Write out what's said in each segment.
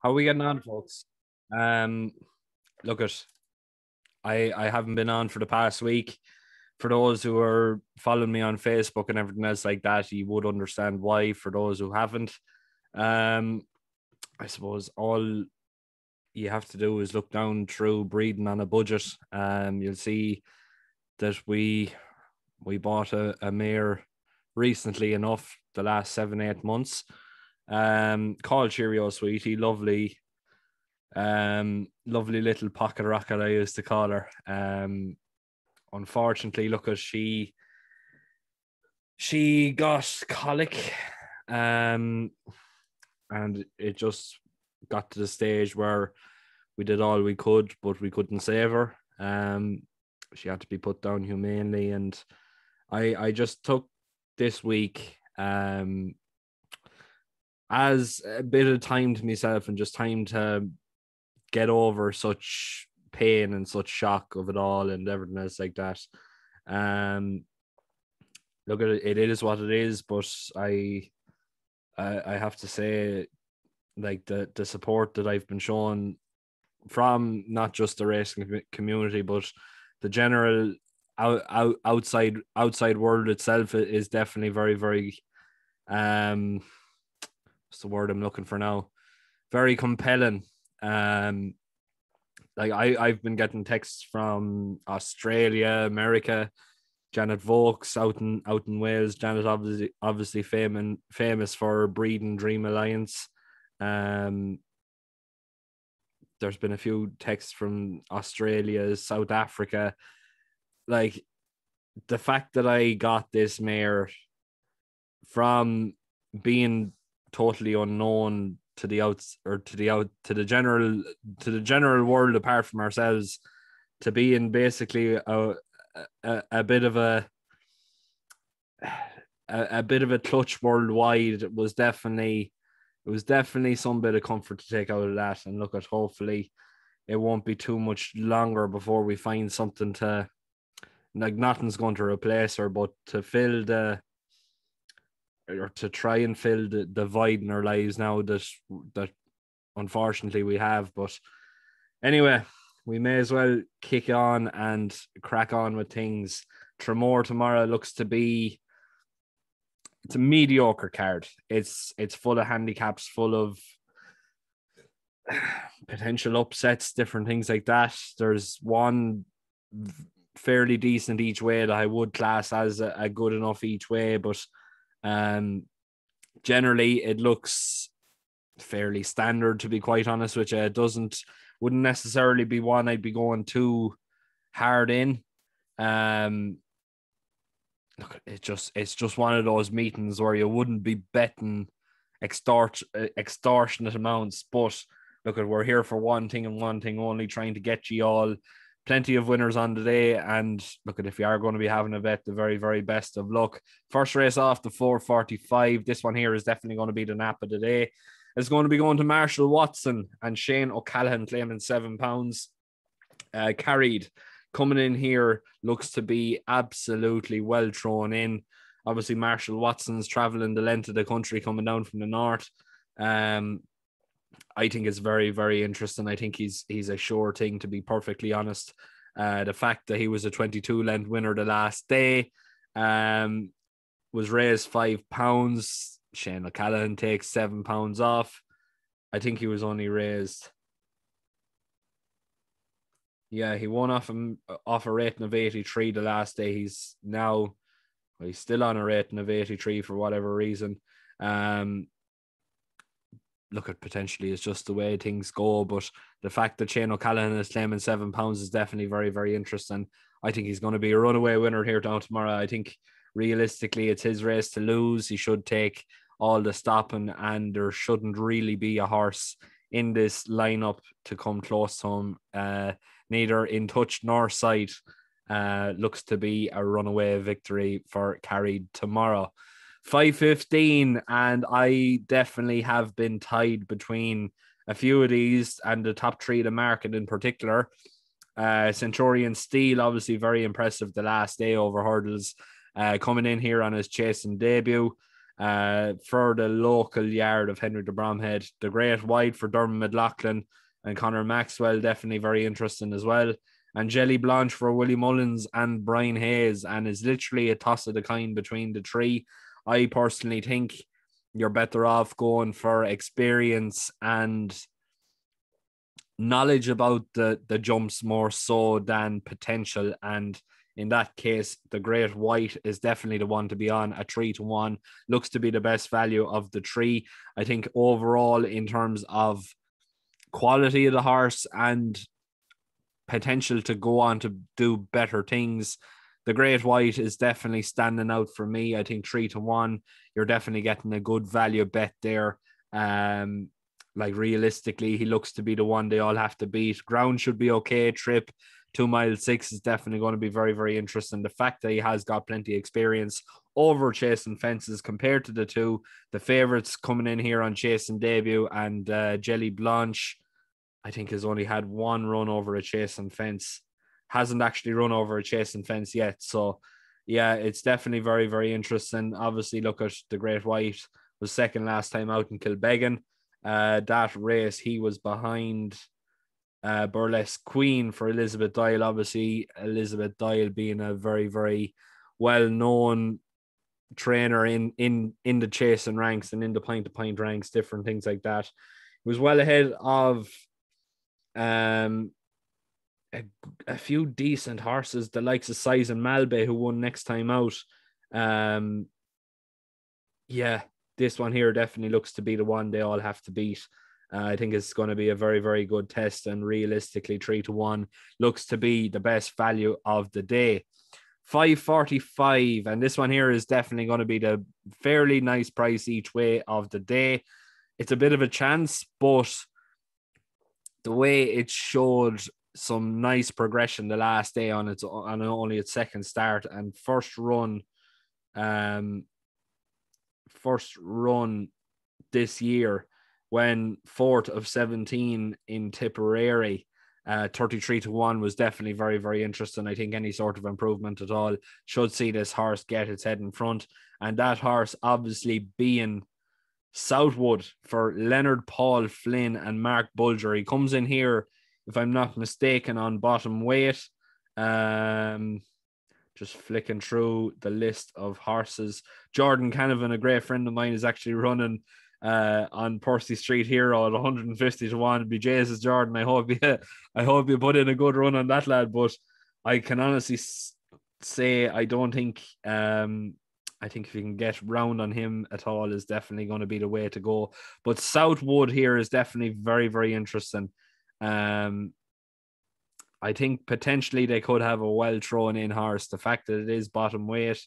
How are we getting on, folks? Um, Look at I haven't been on for the past week. For those who are following me on Facebook and everything else like that, you would understand why. For those who haven't, um, I suppose all you have to do is look down through breeding on a budget. You'll see that we bought a mare recently enough, the last 7 8 months. Called Cheerio Sweetie, lovely little pocket rocket, I used to call her. Unfortunately, look at she got colic, um, and it just got to the stage where we did all we could, but we couldn't save her. She had to be put down humanely, and I just took this week as a bit of time to myself and just time to get over such pain and such shock of it all and everything else like that. Um, Look at it, it is what it is, but I have to say, like the support that I've been shown from not just the racing community, but the general outside world itself is definitely very um what's the word I'm looking for now? Very compelling. Um, like I've been getting texts from Australia, America, Janet Vokes out in Wales. Janet obviously famous for breeding Dream Alliance. Um, there's been a few texts from Australia, South Africa. Like the fact that I got this mare from being totally unknown to the outs or to the out to the general world apart from ourselves, to be in basically a bit of a bit of a clutch worldwide was definitely it was definitely some bit of comfort to take out of that. And look at, hopefully it won't be too much longer before we find something to, like, nothing's going to replace her, but to fill the or to try and fill the void in our lives now that unfortunately we have. But anyway, we may as well kick on and crack on with things. Tramore tomorrow looks to be, it's a mediocre card. It's full of handicaps, full of potential upsets, different things like that. There's one fairly decent each way that I would class as a good enough each way, but um, generally it looks fairly standard, to be quite honest with you. It wouldn't necessarily be one I'd be going too hard in. Um, Look, it's just one of those meetings where you wouldn't be betting extortionate amounts. But look, we're here for one thing and one thing only, trying to get you all plenty of winners on the day. And look, if you are going to be having a bet, the very best of luck. First race off, the 4:45. This one here is definitely going to be the nap of the day. It's going to be going to Marshall Watson and Shane O'Callaghan, claiming £7. Carried coming in here looks to be absolutely well thrown in. Obviously, Marshall Watson's traveling the length of the country coming down from the north. I think it's very interesting. I think he's a sure thing, to be perfectly honest. The fact that he was a 22 length winner the last day, was raised £5. Shane O'Callaghan takes £7 off. I think he was only raised. Yeah, he won off a rating of 83 the last day. He's still on a rating of 83 for whatever reason. Look, at potentially it's just the way things go, but the fact that Shane O'Callaghan is claiming £7 is definitely very interesting. I think he's going to be a runaway winner here down tomorrow. I think realistically it's his race to lose. He should take all the stopping, and there shouldn't really be a horse in this lineup to come close to him. Neither in touch nor sight. Looks to be a runaway victory for Carried tomorrow. 5:15, and I definitely have been tied between a few of these and the top three of the market in particular. Centurion Steel, obviously very impressive the last day over hurdles, coming in here on his chasing debut. for the local yard of Henry de Bromhead. The Great White for Dermot McLaughlin and Conor Maxwell, definitely very interesting as well. And Jelly Blanche for Willie Mullins and Brian Hayes, and is literally a toss of the kind between the three. I personally think you're better off going for experience and knowledge about the jumps more so than potential. And in that case, the Great White is definitely the one to be on. A 3-1 looks to be the best value of the three. I think overall, in terms of quality of the horse and potential to go on to do better things, the Great White is definitely standing out for me. I think 3-1, you're definitely getting a good value bet there. Like realistically, he looks to be the one they all have to beat. Ground should be okay. Trip 2 mile 6 is definitely going to be very, very interesting. The fact that he has got plenty of experience over chasing fences compared to the two, the favourites coming in here on chasing debut, and Jelly Blanche, I think, has only had one run over a chasing fence. Hasn't actually run over a chasing fence yet. So, yeah, it's definitely very, very interesting. Obviously, look at the Great White, was second last time out in Kilbeggan. That race, he was behind Burlesque Queen for Elizabeth Dial. Obviously, Elizabeth Dial being a very, very well-known trainer in the chasing ranks and in the point-to-point ranks, different things like that. He was well ahead of a few decent horses, the likes of Size and Malbay, who won next time out. Yeah, this one here definitely looks to be the one they all have to beat. I think it's going to be a very, very good test, and realistically 3-1 looks to be the best value of the day. 545, and this one here is definitely going to be the fairly nice price each way of the day. It's a bit of a chance, but the way it showed some nice progression the last day on only its second start and first run this year, when 4th of 17 in Tipperary, 33-1 was definitely very, very interesting. I think any sort of improvement at all should see this horse get its head in front, and that horse obviously being Southwood for Leonard Paul Flynn and Mark Bulger. He comes in here, if I'm not mistaken, on bottom weight. Just flicking through the list of horses. Jordan Canavan, a great friend of mine, is actually running on Percy Street Hero at 150-1. Be Jesus, Jordan. I hope you put in a good run on that lad. But I can honestly say I don't think I think if you can get round on him at all is definitely going to be the way to go. But Southwood here is definitely very, very interesting. I think potentially they could have a well thrown in horse. The fact that it is bottom weight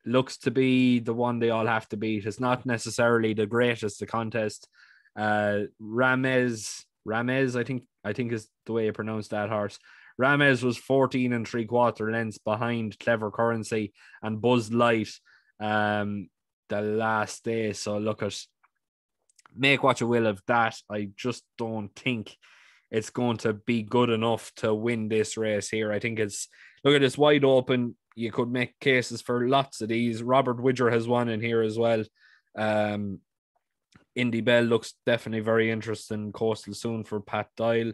looks to be the one they all have to beat. It's not necessarily the greatest the contest. Ramez, I think is the way you pronounce that horse. Ramez was 14 3/4 lengths behind Clever Currency and Buzz Light the last day. So look at, make what you will of that. I just don't think it's going to be good enough to win this race here. I think it's, look at this, wide open. You could make cases for lots of these. Robert Widger has one in here as well. Indy Bell looks definitely very interesting. Coastal Soon for Pat Doyle.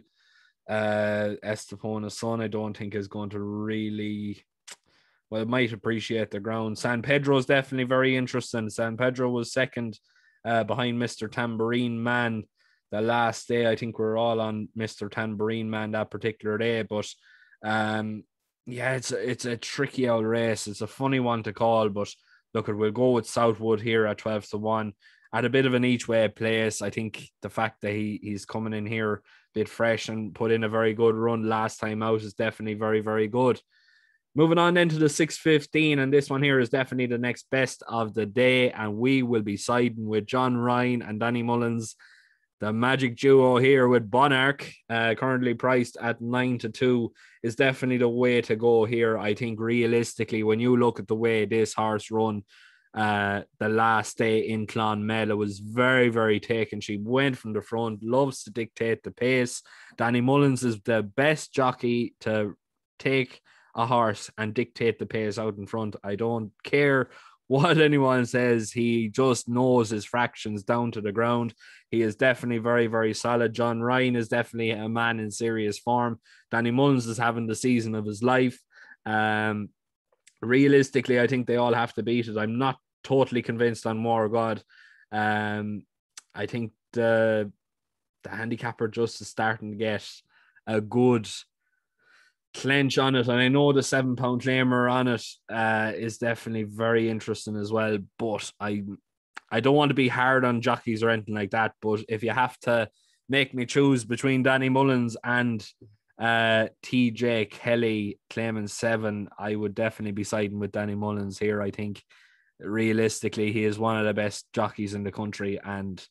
Estepona's son, I don't think is going to really, well, it might appreciate the ground. San Pedro is definitely very interesting. San Pedro was second behind Mr. Tambourine Man the last day. I think we're all on Mr. Tambourine Man that particular day, but yeah, it's a tricky old race. It's a funny one to call, but look, we'll go with Southwood here at 12-1 at a bit of an each way place. I think the fact that he's coming in here a bit fresh and put in a very good run last time out is definitely very, very good. Moving on then to the 6:15, and this one here is definitely the next best of the day, and we will be siding with John Ryan and Danny Mullins. The magic duo here with Bonarch, currently priced at 9-2, is definitely the way to go here. I think realistically, when you look at the way this horse run the last day in Clonmel, it was very, very taken. She went from the front, loves to dictate the pace. Danny Mullins is the best jockey to take a horse and dictate the pace out in front. I don't care what anyone says. He just knows his fractions down to the ground. He is definitely very, very solid. John Ryan is definitely a man in serious form. Danny Mullins is having the season of his life. Realistically, I think they all have to beat it. I'm not totally convinced on More God. I think the handicapper just is starting to get a good clench on it, and I know the £7 claimer on it is definitely very interesting as well. But I don't want to be hard on jockeys or anything like that. But if you have to make me choose between Danny Mullins and TJ Kelly claiming 7, I would definitely be siding with Danny Mullins here. I think realistically he is one of the best jockeys in the country, and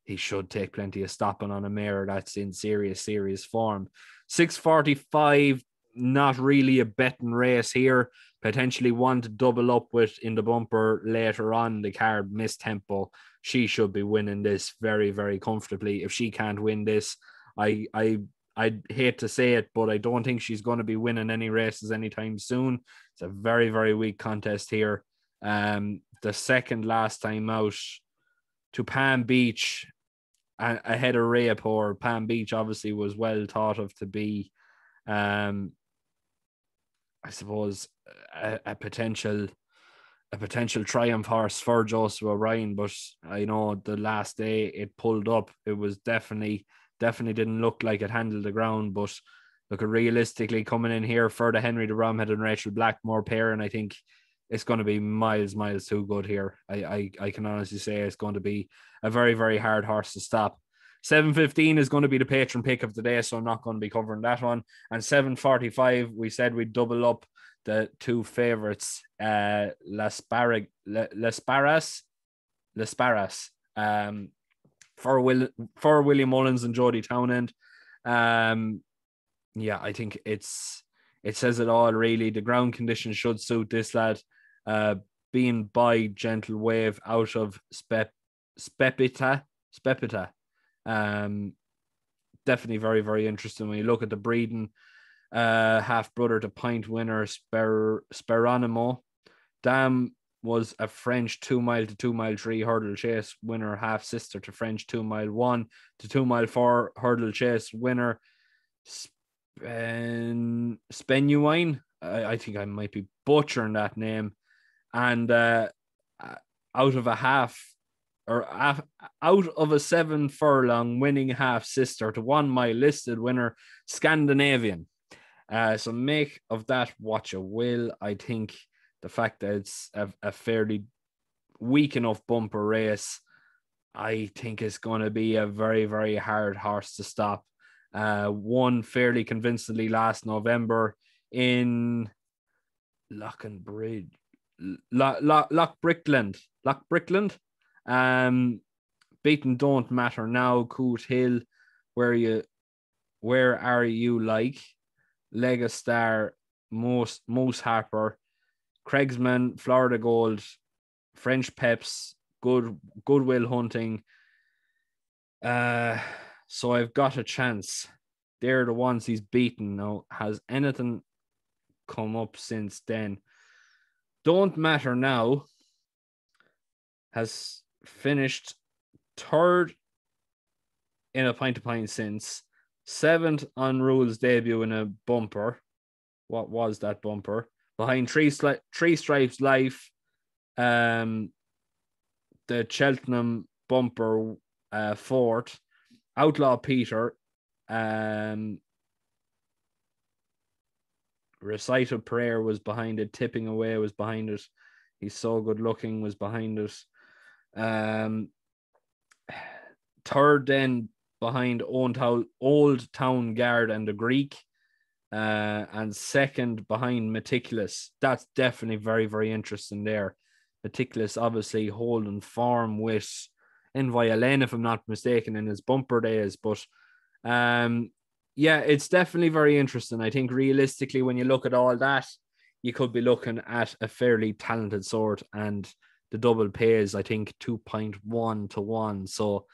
he should take plenty of stopping on a mare that's in serious form. 6:45, not really a betting race here. Potentially one to double up with in the bumper later on the card, Miss Tempo. She should be winning this very, very comfortably. If she can't win this, I'd hate to say it, but I don't think she's going to be winning any races anytime soon. It's a very, very weak contest here. The second last time out to Palm Beach ahead of Rayapore. Palm Beach obviously was well thought of to be I suppose a potential triumph horse for Joseph O'Brien, but I know the last day it pulled up. It was definitely didn't look like it handled the ground, but look, realistically coming in here for the Henry de Bromhead and Rachel Blackmore pair, and I think it's going to be miles too good here. I can honestly say it's going to be a very, very hard horse to stop. 7:15 is going to be the patron pick of the day, so I'm not going to be covering that one. And 7:45, we said we'd double up the two favourites, Las Parras, for William Mullins and Jody Townend. Yeah, I think it says it all really. The ground conditions should suit this lad. Being by Gentle Wave out of Spepita. Definitely very, very interesting when you look at the breeding. Half brother to Pint winner Speronimo. Dam was a French 2 mile to 2 mile 3 hurdle chase winner, half sister to French 2 mile 1 to 2 mile 4 hurdle chase winner. Spenuine. I think I might be butchering that name. And out of a 7 furlong winning half sister to 1 mile listed winner Scandinavian. So make of that what you will. I think the fact that it's a fairly weak enough bumper race, I think it's going to be a very, very hard horse to stop. Won fairly convincingly last November in Lochbrickland. Beaten Don't Matter Now, Coot Hill, Where Are You Like, Legastar, Moose Harper, Craigsman, Florida Gold, French Peps, Goodwill Hunting. So I've got a chance. They're the ones he's beaten now. Has anything come up since then? Don't Matter Now has finished 3rd in a pint to pint since, 7th on Rule's debut in a bumper. What was that bumper? Behind Three Stripes Life, the Cheltenham bumper, 4th. Outlaw Peter, Recital Prayer was behind it. Tipping Away was behind it. He's So Good Looking was behind it. 3rd then behind Old Town Guard and the Greek. And 2nd behind Meticulous. That's definitely very, very interesting there. Meticulous obviously holding form with Violin, if I'm not mistaken, in his bumper days. But yeah, it's definitely very interesting. I think realistically, when you look at all that, you could be looking at a fairly talented sort, and the double pays, I think, 2.1 to 1. So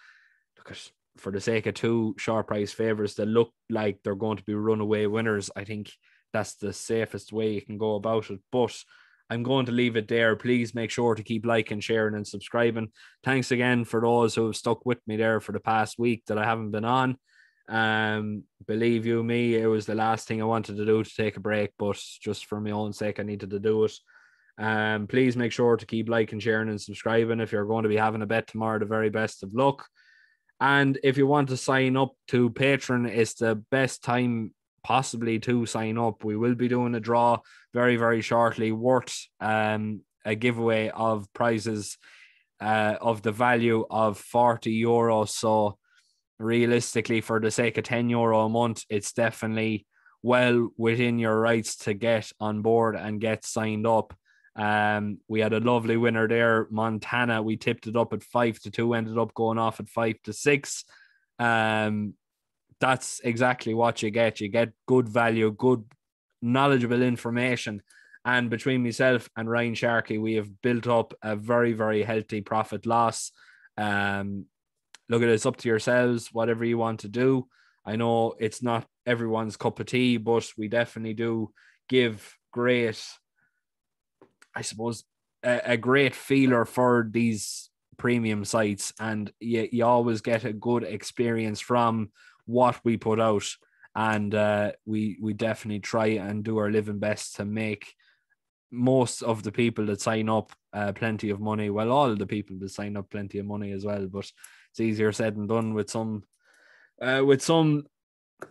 for the sake of 2 short price favorites that look like they're going to be runaway winners, I think that's the safest way you can go about it. But I'm going to leave it there. Please make sure to keep liking, sharing, and subscribing. Thanks again for those who have stuck with me there for the past week that I haven't been on. Believe you me, it was the last thing I wanted to do to take a break, but just for my own sake, I needed to do it. Please make sure to keep liking, sharing, and subscribing. If you're going to be having a bet tomorrow, the very best of luck. And if you want to sign up to Patreon, it's the best time possibly to sign up. We will be doing a draw very, very shortly, worth a giveaway of prizes of the value of €40. So realistically, for the sake of €10 a month, it's definitely well within your rights to get on board and get signed up. We had a lovely winner there, Montana. We tipped it up at 5-2, ended up going off at 5-6. That's exactly what you get. You get good value, good knowledgeable information. And between myself and Ryan Sharkey, we have built up a very, very healthy profit loss. Look, it's up to yourselves, whatever you want to do. I know it's not everyone's cup of tea, but we definitely do give great, I suppose, a great feeler for these premium sites, and you always get a good experience from what we put out. And we definitely try and do our living best to make most of the people that sign up plenty of money. Well, all of the people that sign up plenty of money as well, but it's easier said than done with some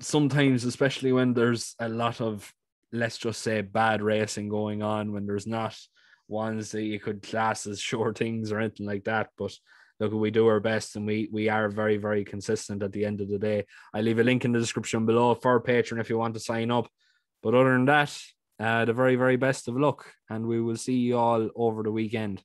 sometimes, especially when there's a lot of, let's just say, bad racing going on, when there's not ones that you could class as sure things or anything like that. But look, we do our best, and we are very, very consistent at the end of the day. I leave a link in the description below for Patreon if you want to sign up. But other than that, the very, very best of luck, and we will see you all over the weekend.